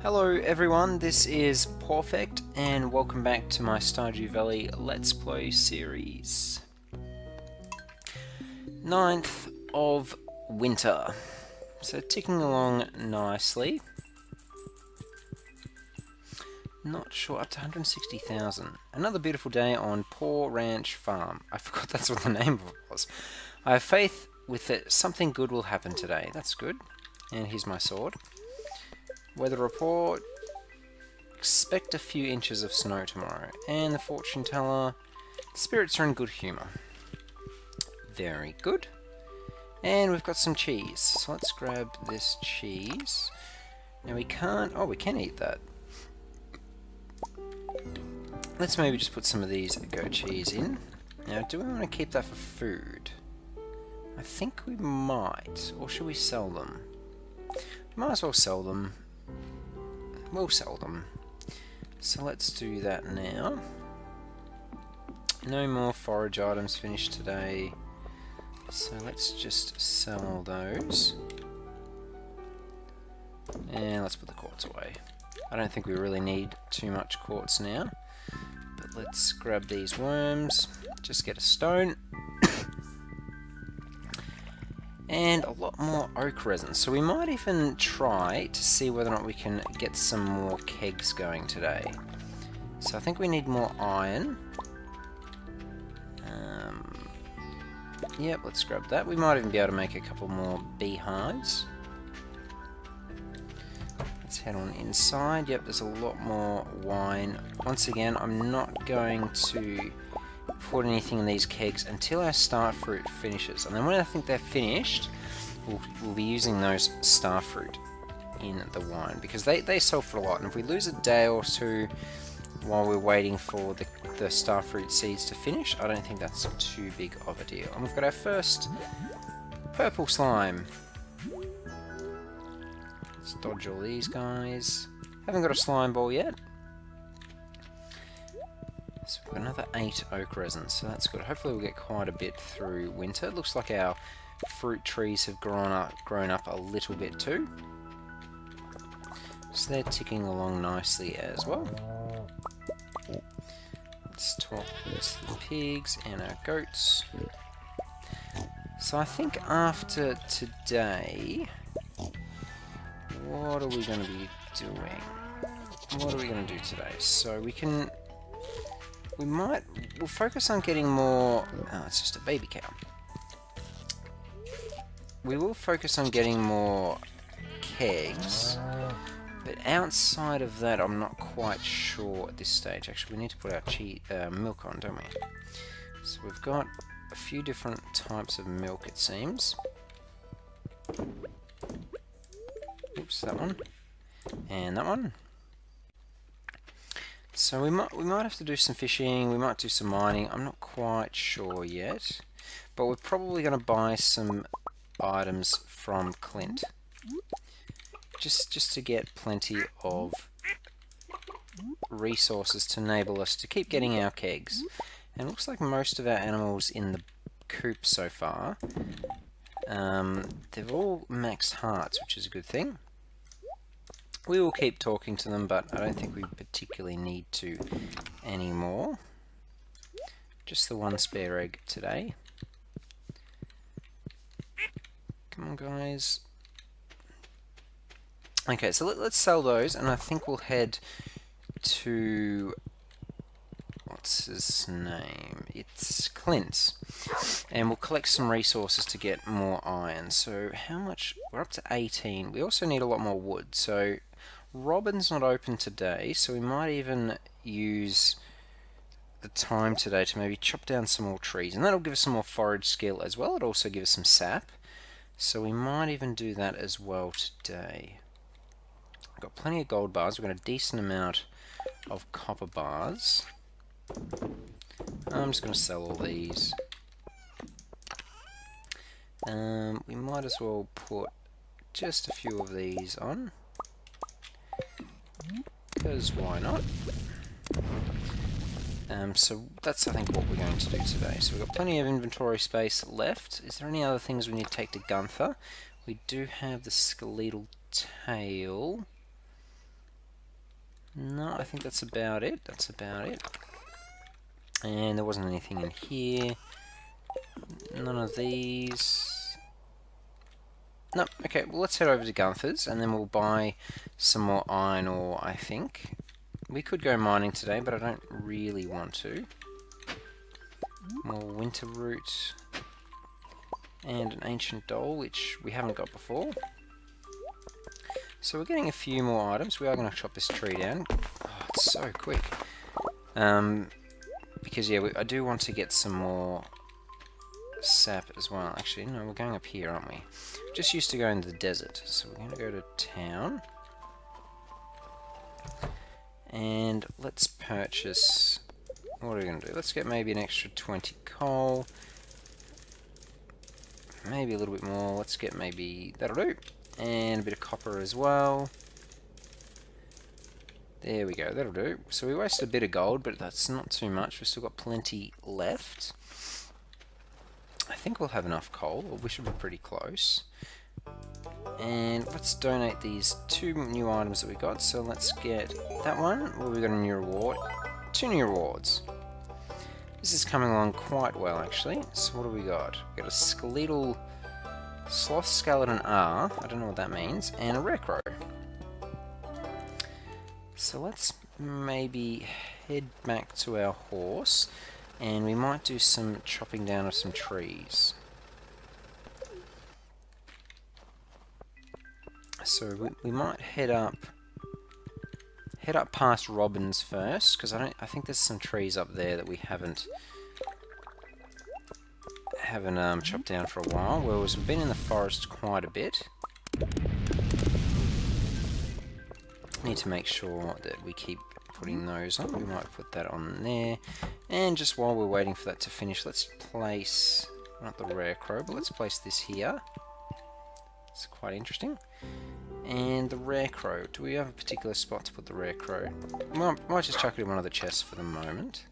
Hello everyone, this is Pawfect and welcome back to my Stardew Valley Let's Play series. 9th of winter. So ticking along nicely. Not sure, up to 160,000. Another beautiful day on Paw Ranch Farm. I forgot that's what the name of it was. I have faith with it, something good will happen today. That's good. And here's my sword. Weather report. Expect a few inches of snow tomorrow. And the fortune teller. Spirits are in good humour. Very good. And we've got some cheese. So let's grab this cheese. Now we can't... Oh, we can eat that. Let's maybe just put some of these goat cheese in. Now, do we want to keep that for food? I think we might. Or should we sell them? Might as well sell them. We'll sell them. So let's do that now. No more forage items finished today. So let's just sell those. And let's put the quartz away. I don't think we really need too much quartz now. But let's grab these worms. Just get a stone. And a lot more oak resin. So we might even try to see whether or not we can get some more kegs going today. So I think we need more iron. Yep, let's grab that. We might even be able to make a couple more beehives. Let's head on inside. Yep, there's a lot more wine. Once again, I'm not going to put anything in these kegs until our star fruit finishes. And then when I think they're finished, we'll be using those star fruit in the wine. Because they sell for a lot. And if we lose a day or two while we're waiting for the starfruit seeds to finish, I don't think that's too big of a deal. And we've got our first purple slime. Let's dodge all these guys. Haven't got a slime ball yet. So we've got another 8 oak resin, so that's good. Hopefully we'll get quite a bit through winter. It looks like our fruit trees have grown up a little bit too. So they're ticking along nicely as well. Let's talk to the pigs and our goats. So I think after today, what are we going to be doing? What are we going to do today? So we'll focus on getting more... Oh, it's just a baby cow. We will focus on getting more kegs. But outside of that, I'm not quite sure at this stage. Actually, we need to put our milk on, don't we? So we've got a few different types of milk, it seems. Oops, that one. And that one. So we might have to do some fishing, we might do some mining, I'm not quite sure yet. But we're probably going to buy some items from Clint. Just to get plenty of resources to enable us to keep getting our kegs. And it looks like most of our animals in the coop so far, they've all maxed hearts, which is a good thing. We will keep talking to them, but I don't think we particularly need to anymore. Just the one spare egg today. Come on, guys. Okay, so let's sell those, and I think we'll head to... What's his name? It's Clint's. And we'll collect some resources to get more iron. So how much? We're up to 18. We also need a lot more wood. So Robin's not open today, so we might even use the time today to maybe chop down some more trees. And that'll give us some more forage skill as well. It'll also give us some sap. So we might even do that as well today. I've got plenty of gold bars. We've got a decent amount of copper bars. I'm just going to sell all these. We might as well put just a few of these on. Because why not? So that's, I think, what we're going to do today. So we've got plenty of inventory space left. Is there any other things we need to take to Gunther? We do have the skeletal tail. No, I think that's about it. That's about it. And there wasn't anything in here. None of these. No, okay, well let's head over to Gunther's and then we'll buy some more iron ore, I think. We could go mining today, but I don't really want to. More winter root. And an ancient doll, which we haven't got before. So we're getting a few more items. We are going to chop this tree down. Oh, it's so quick. Because yeah, I do want to get some more sap as well. Actually, no, we're going up here, aren't we? Just used to go into the desert, so we're going to go to town. And let's purchase... What are we going to do? Let's get maybe an extra 20 coal. Maybe a little bit more. Let's get maybe... That'll do. And a bit of copper as well. There we go, that'll do. So we wasted a bit of gold, but that's not too much. We've still got plenty left. I think we'll have enough coal, or we should be pretty close. And let's donate these 2 new items that we got. So let's get that one. Well, we got a new reward. 2 new rewards. This is coming along quite well, actually. So what do we got? We got a skeletal sloth skeleton R. I don't know what that means. And a rare crow. So let's maybe head back to our horse. And we might do some chopping down of some trees. So we might head up past Robin's first, because I think there's some trees up there that we haven't chopped down for a while. Whereas we've been in the forest quite a bit. Need to make sure that we keep putting those on. We might put that on there. And just while we're waiting for that to finish, let's place, not the rare crow, but let's place this here. It's quite interesting. And the rare crow, do we have a particular spot to put the rare crow? Well, I might just chuck it in one of the chests for the moment.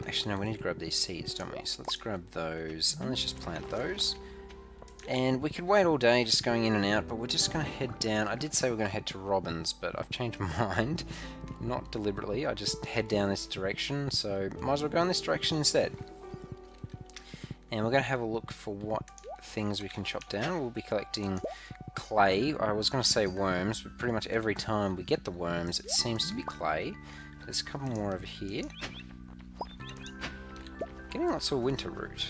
Actually no, we need to grab these seeds, don't we? So let's grab those, and let's just plant those. And we could wait all day just going in and out, but we're just going to head down. I did say we're going to head to Robin's, but I've changed my mind. Not deliberately, I just head down this direction, so might as well go in this direction instead. And we're going to have a look for what things we can chop down. We'll be collecting clay. I was going to say worms, but pretty much every time we get the worms, it seems to be clay. There's a couple more over here. Getting lots of winter root.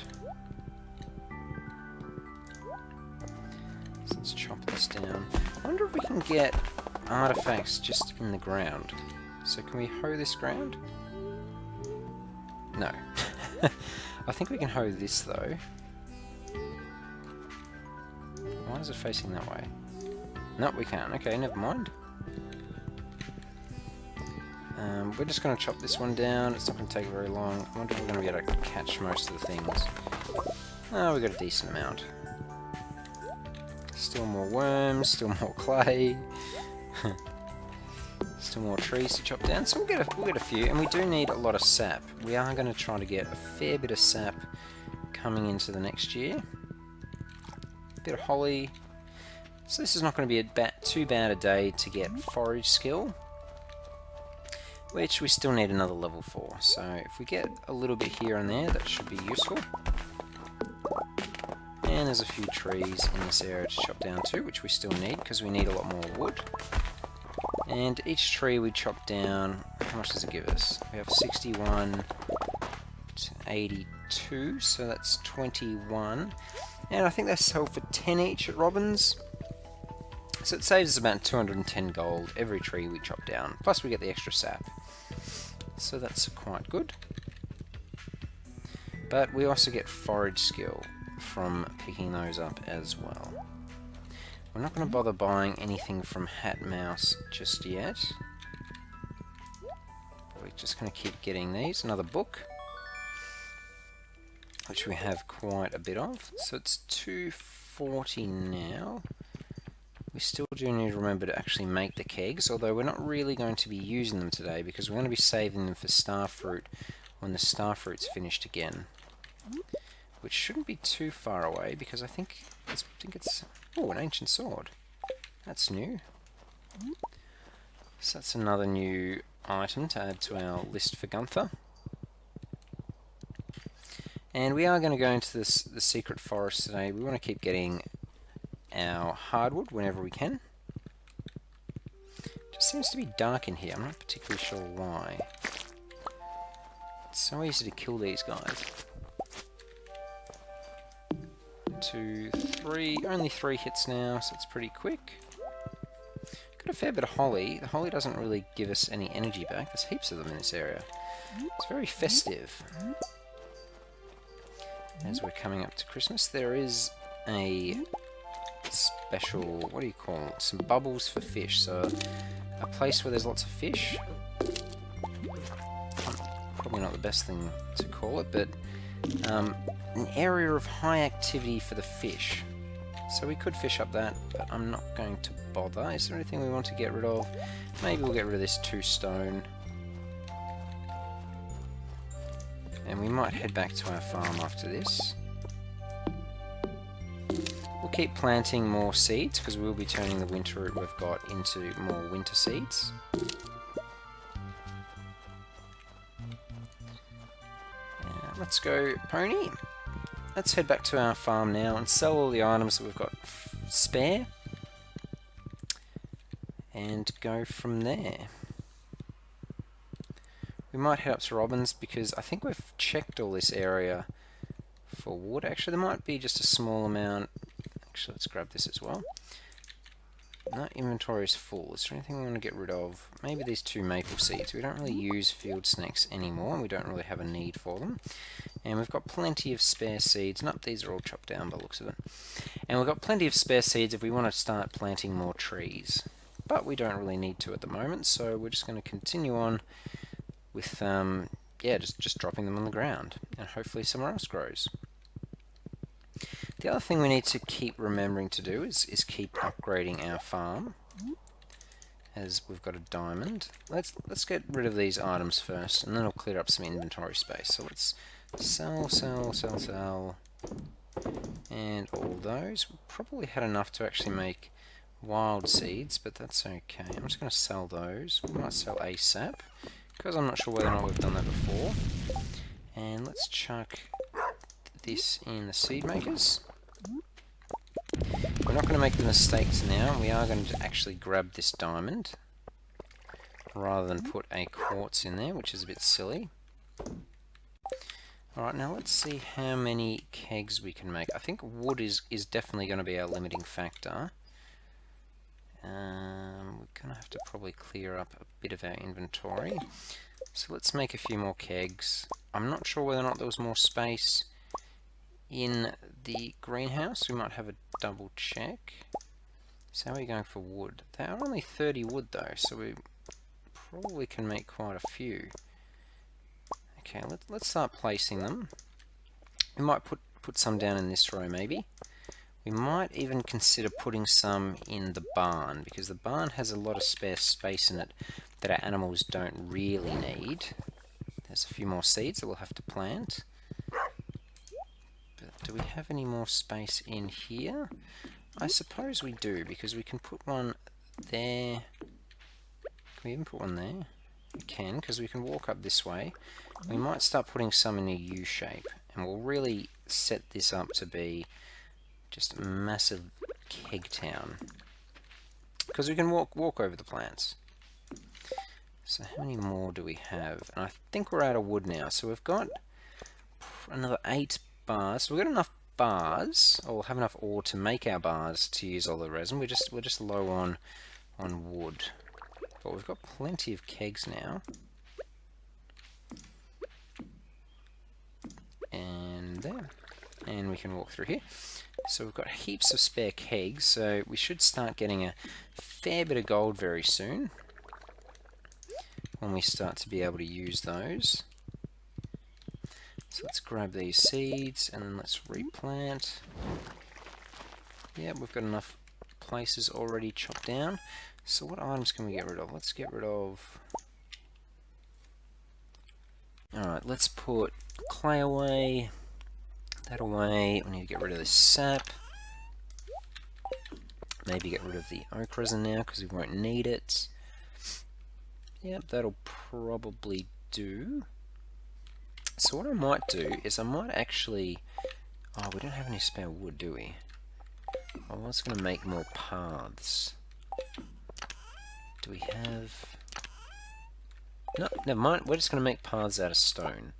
So let's chop this down. I wonder if we can get artifacts just in the ground. So can we hoe this ground? No. I think we can hoe this though. Why is it facing that way? No, we can't. Okay, never mind. We're just going to chop this one down. It's not going to take very long. I wonder if we're going to be able to catch most of the things. Oh, we got a decent amount. Still more worms, still more clay. Still more trees to chop down, so we'll get a few, and we do need a lot of sap. We are going to try to get a fair bit of sap coming into the next year. A bit of holly. So this is not going to be too bad a day to get forage skill, which we still need another level for. So if we get a little bit here and there, that should be useful. And there's a few trees in this area to chop down too, which we still need because we need a lot more wood. And each tree we chop down, how much does it give us? We have 61 to 82, so that's 21. And I think they sell for 10 each at Robin's. So it saves us about 210 gold every tree we chop down. Plus we get the extra sap. So that's quite good. But we also get forage skill from picking those up as well. We're not going to bother buying anything from Hat Mouse just yet. We're just going to keep getting these. Another book, which we have quite a bit of. So it's 240 now. We still do need to remember to actually make the kegs, although we're not really going to be using them today because we're going to be saving them for starfruit when the starfruit's finished again. Which shouldn't be too far away because I think it's Oh, an ancient sword. That's new. So that's another new item to add to our list for Gunther. And we are going to go into the secret forest today. We want to keep getting our hardwood whenever we can. It just seems to be dark in here. I'm not particularly sure why. It's so easy to kill these guys. 1, 2, 3. Only 3 hits now, so it's pretty quick. Got a fair bit of holly. The holly doesn't really give us any energy back. There's heaps of them in this area. It's very festive. As we're coming up to Christmas, there is a special, what do you call it? Some bubbles for fish. So a place where there's lots of fish. Probably not the best thing to call it, but an area of high activity for the fish. So we could fish up that, but I'm not going to bother. Is there anything we want to get rid of? Maybe we'll get rid of this 2 stone. And we might head back to our farm after this. We'll keep planting more seeds, because we'll be turning the winter root we've got into more winter seeds. Let's go, pony. Let's head back to our farm now and sell all the items that we've got spare. And go from there. We might head up to Robin's because I think we've checked all this area for wood. Actually, there might be just a small amount. Actually, let's grab this as well. No, inventory is full. Is there anything we want to get rid of? Maybe these 2 maple seeds. We don't really use field snakes anymore, and we don't really have a need for them. And we've got plenty of spare seeds. Nope, these are all chopped down by the looks of it. And we've got plenty of spare seeds if we want to start planting more trees. But we don't really need to at the moment, so we're just going to continue on with, yeah, just dropping them on the ground. And hopefully somewhere else grows. The other thing we need to keep remembering to do is keep upgrading our farm. As we've got a diamond. Let's get rid of these items first, and then it'll clear up some inventory space. So let's sell, and all those. We probably had enough to actually make wild seeds, but that's okay. I'm just going to sell those. We might sell ASAP, because I'm not sure whether or not we've done that before. And let's chuck this in the seed makers. We're not going to make the mistakes now. We are going to actually grab this diamond rather than put a quartz in there, which is a bit silly. Alright, now let's see how many kegs we can make. I think wood is definitely going to be our limiting factor. We're going to have to probably clear up a bit of our inventory. So let's make a few more kegs. I'm not sure whether or not there was more space in the greenhouse. We might have a double check. So how are we going for wood? They are only 30 wood though, so we probably can make quite a few. Okay, let's start placing them. We might put some down in this row maybe. We might even consider putting some in the barn, because the barn has a lot of spare space in it that our animals don't really need. There's a few more seeds that we'll have to plant. Do we have any more space in here? I suppose we do, because we can put one there. Can we even put one there? We can, because we can walk up this way. We might start putting some in a U shape, and we'll really set this up to be just a massive keg town. Because we can walk over the plants. So how many more do we have? And I think we're out of wood now, so we've got another 8 bars. So we've got enough bars, or we'll have enough ore to make our bars to use all the resin. We're just low on wood, but we've got plenty of kegs now. And there, and we can walk through here. So we've got heaps of spare kegs, so we should start getting a fair bit of gold very soon when we start to be able to use those. So let's grab these seeds and then let's replant. Yeah, we've got enough places already chopped down. So what items can we get rid of? Let's get rid of... Alright, let's put clay away, that away. We need to get rid of this sap. Maybe get rid of the oak resin now because we won't need it. Yep, that'll probably do. So what I might do is I might actually... Oh, we don't have any spare wood, do we? I was going to make more paths. Do we have... No, never mind. We're just going to make paths out of stone.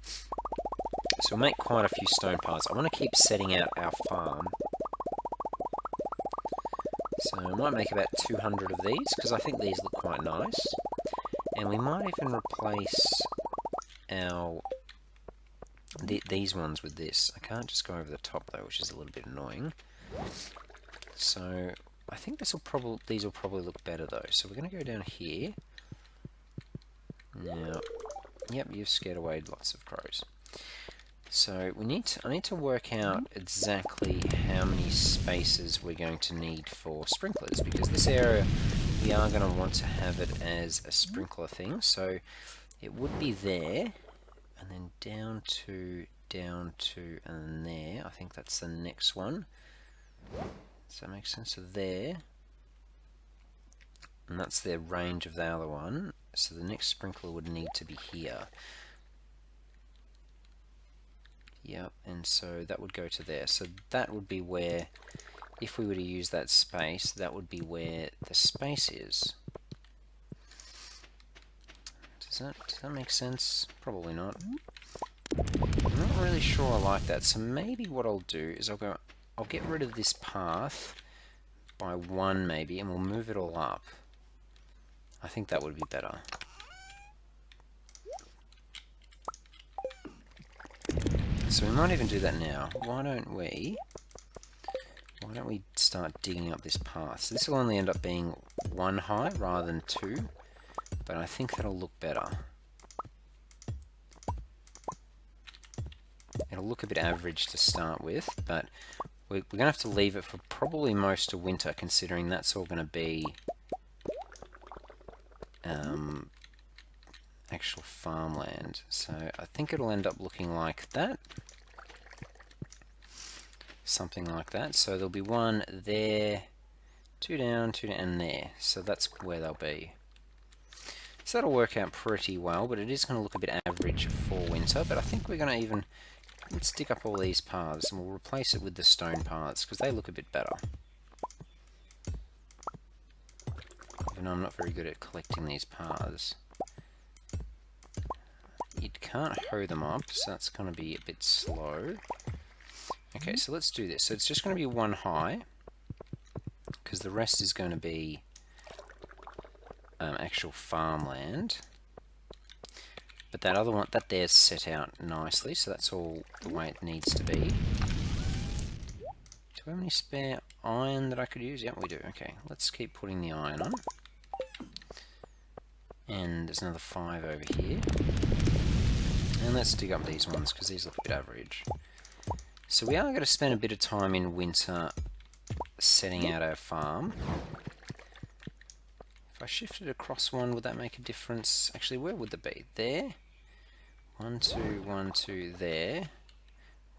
So we'll make quite a few stone paths. I want to keep setting out our farm. So I might make about 200 of these, because I think these look quite nice. And we might even replace our... these ones with this. I can't just go over the top though, which is a little bit annoying. So I think these will probably look better though. So we're going to go down here. Now, yep, you've scared away lots of crows. So I need to work out exactly how many spaces we're going to need for sprinklers, because this area we are going to want to have it as a sprinkler thing. So it would be there, and then down to, and then there. I think that's the next one. Does that make sense? So there, and that's the range of the other one. So the next sprinkler would need to be here. Yep, and so that would go to there. So that would be where, if we were to use that space, that would be where the space is. Does that make sense? Probably not. I'm not really sure I like that. So maybe what I'll do is I'll get rid of this path by 1 maybe, and we'll move it all up. I think that would be better. So we might even do that now. Why don't we start digging up this path? So this will only end up being 1 high rather than 2, but I think that'll look better. It'll look a bit average to start with, but we're going to have to leave it for probably most of winter, considering that's all going to be actual farmland. So I think it'll end up looking like that. Something like that. So there'll be 1 there, 2 down, 2 down, and there. So that's where they'll be. So that'll work out pretty well, but it is going to look a bit average for winter. But I think we're going to even... Let's dig up all these paths, and we'll replace it with the stone paths, because they look a bit better. Even though I'm not very good at collecting these paths. You can't hoe them up, so that's going to be a bit slow. Okay, so let's do this. So it's just going to be 1 high, because the rest is going to be actual farmland. But that other one, that there's set out nicely, so that's all the way it needs to be. Do we have any spare iron that I could use? Yep, we do. Okay, let's keep putting the iron on. And there's another 5 over here. And let's dig up these ones, because these look a bit average. So we are going to spend a bit of time in winter setting out our farm. If I shifted across 1, would that make a difference? Actually, where would that be? There. 1, 2, 1, 2, there.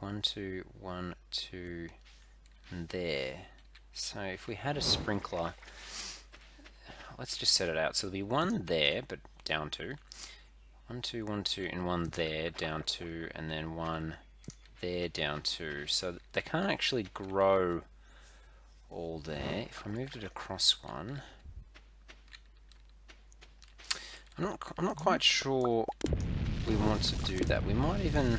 1, 2, 1, 2, and there. So if we had a sprinkler, let's just set it out. So there'll be 1 there, but down 2. 1, 2, 1, 2, and 1 there, down 2, and then 1 there, down 2. So they can't actually grow all there. If I moved it across 1, I'm not quite sure we want to do that. We might even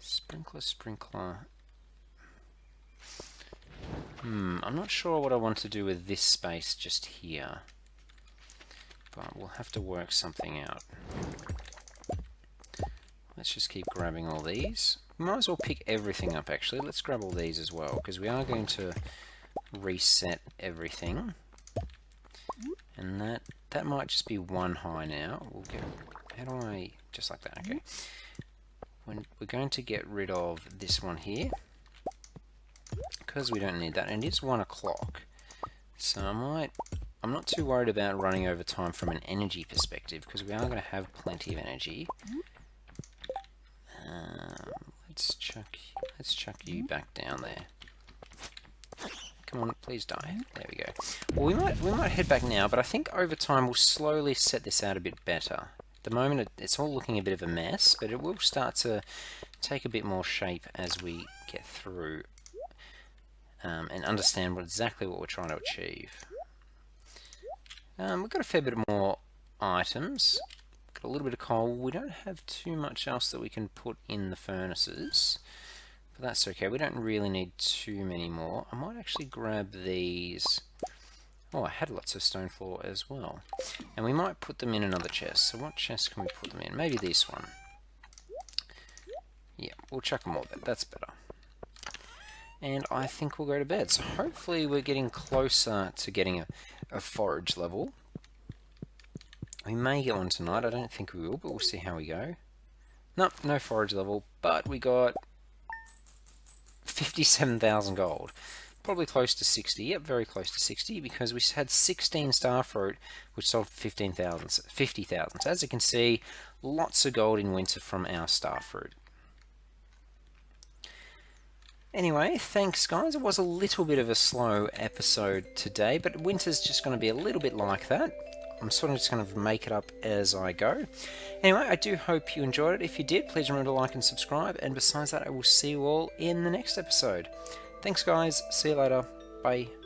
sprinkler. I'm not sure what I want to do with this space just here, but we'll have to work something out. Let's just keep grabbing all these. We might as well pick everything up actually. Let's grab all these as well, because we are going to reset everything. And that might just be 1 high now. We'll get, how do I, just like that, okay. We're going to get rid of this one here, because we don't need that, and it is 1 o'clock. So I'm not too worried about running over time from an energy perspective, because we are going to have plenty of energy. Let's chuck you back down there. Come on, please die. There we go. Well, we might head back now, but I think over time we'll slowly set this out a bit better. At the moment it's all looking a bit of a mess, but it will start to take a bit more shape as we get through and understand exactly what we're trying to achieve. We've got a fair bit more items. Got a little bit of coal. We don't have too much else that we can put in the furnaces. But that's okay, we don't really need too many more. I might actually grab these. Oh, I had lots of stone floor as well. And we might put them in another chest. So what chest can we put them in? Maybe this one. Yeah, we'll chuck them all there. That's better. And I think we'll go to bed. So hopefully we're getting closer to getting a forage level. We may get one tonight. I don't think we will, but we'll see how we go. Nope, no forage level, but we got 57,000 gold. Probably close to 60. Yep, very close to 60 because we had 16 starfruit, which sold 50,000. So as you can see, lots of gold in winter from our starfruit. Anyway, thanks guys. It was a little bit of a slow episode today, but winter's just going to be a little bit like that. I'm sort of just going to make it up as I go. Anyway, I do hope you enjoyed it. If you did, please remember to like and subscribe. And besides that, I will see you all in the next episode. Thanks guys. See you later. Bye.